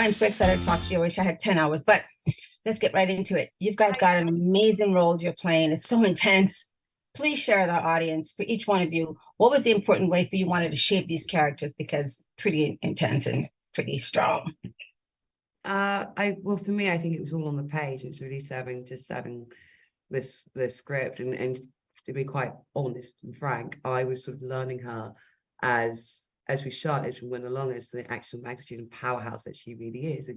I'm so excited to talk to you. I wish I had 10 hours, but let's get right into it. You guys got an amazing role you're playing. It's so intense. Please share with our audience, for each one of you, what was the important way for you wanted to shape these characters? Because pretty intense and pretty strong. Well, for me, I think it was all on the page. It's really serving this script, and to be quite honest and frank, I was sort of learning her as we shot, as we went along, as the actual magnitude and powerhouse that she really is.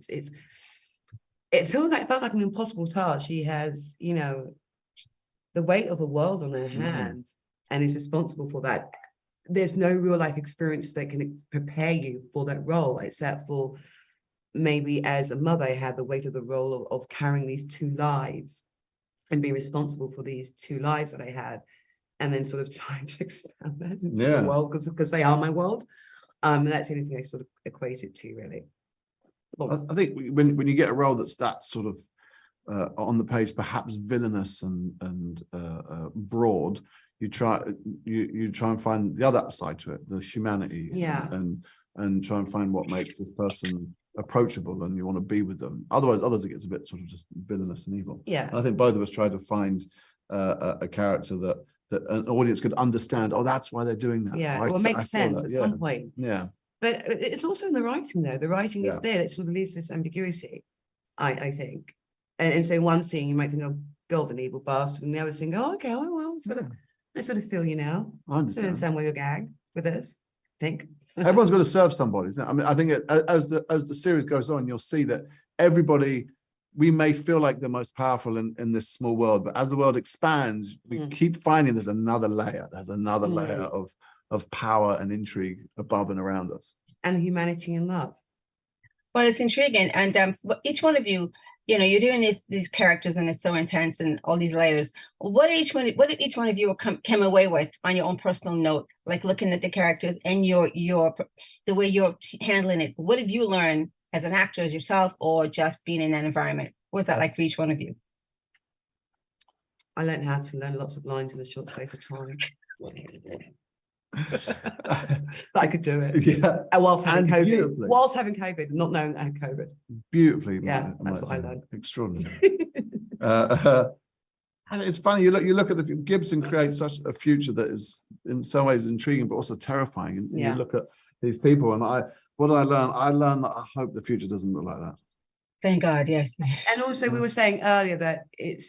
It felt like an impossible task. She has, the weight of the world on her hands, and is responsible for that. There's no real life experience that can prepare you for that role, except for maybe as a mother, I had the weight of the role of carrying these two lives and being responsible for these two lives that I had, and then sort of trying to expand that into the world because they are my world. And that's the only thing I sort of equate it to, really. I think when you get a role that's that sort of on the page, perhaps villainous and broad, you try and find the other side to it, the humanity, and try and find what makes this person approachable, and you want to be with them. Otherwise it gets a bit sort of just villainous and evil. Yeah, and I think both of us tried to find a character that an audience could understand. Oh, that's why they're doing that. Yeah, well, it makes sense at some point. Yeah, but it's also in the writing, though. The writing is there. It sort of leaves this ambiguity, I think. And so in one scene you might think, oh, God, an evil bastard, and the other thing, oh, okay, oh well, I sort of feel you now. I understand where you're gagged with this. I think everyone's got to serve somebody, isn't it? I mean, I think as the series goes on, you'll see that everybody, we may feel like the most powerful in this small world, but as the world expands, we keep finding there's another layer. There's another layer of power and intrigue above and around us, and humanity and love. Well, it's intriguing, and each one of you, you're doing these characters, and it's so intense, and all these layers. What did each one of you came away with on your own personal note, like looking at the characters and the way you're handling it? What have you learned as an actor, as yourself, or just being in that environment? What was that like for each one of you? I learned how to learn lots of lines in a short space of time. I could do it. Yeah. Whilst having COVID, not knowing I had COVID. Beautifully. Yeah, that's what I learned. Extraordinary. And it's funny, you look at Gibson creates such a future that is in some ways intriguing, but also terrifying. And you look at these people, and what did I learn? I learned that I hope the future doesn't look like that. Thank God, yes. And also we were saying earlier that it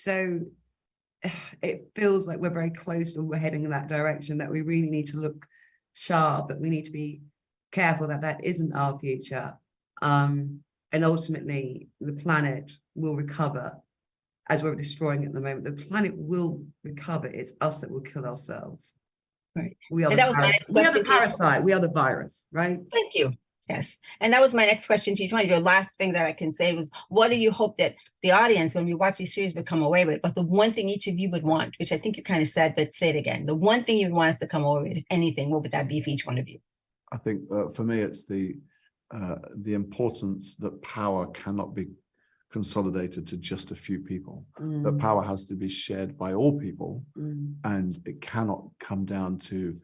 feels like we're very close and we're heading in that direction, that we really need to look sharp, that we need to be careful that isn't our future. And ultimately the planet will recover as we're destroying it at the moment. The planet will recover. It's us that will kill ourselves. Right. We are the parasite. We are the virus, right? Thank you. Yes. And that was my next question to each one of you. Last thing that I can say was, what do you hope that the audience, when we watch these series, would come away with? But the one thing each of you would want, which I think you kind of said, but say it again. The one thing you'd want us to come away with, if anything, what would that be for each one of you? I think for me, it's the importance that power cannot be consolidated to just a few people. That power has to be shared by all people, and it cannot come down to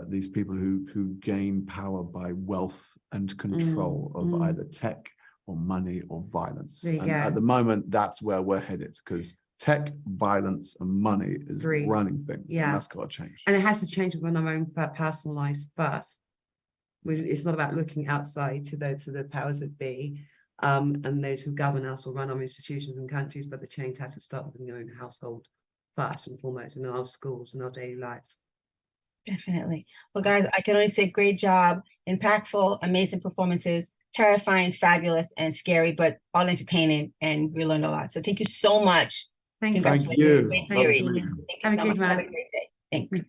these people who gain power by wealth and control of either tech or money or violence. And at the moment, that's where we're headed, because tech, violence, and money is running things. Yeah, and that's got to change. And it has to change within our own personal lives first. It's not about looking outside to the powers that be, and those who govern us or run our institutions and countries, but the change has to start within your own household first and foremost, in our schools and our daily lives. Definitely. Well, guys, I can only say great job, impactful, amazing performances, terrifying, fabulous, and scary, but all entertaining, and we learned a lot. So thank you so much. Thank you. Great series. Thank you so much. Have a great day. Thanks.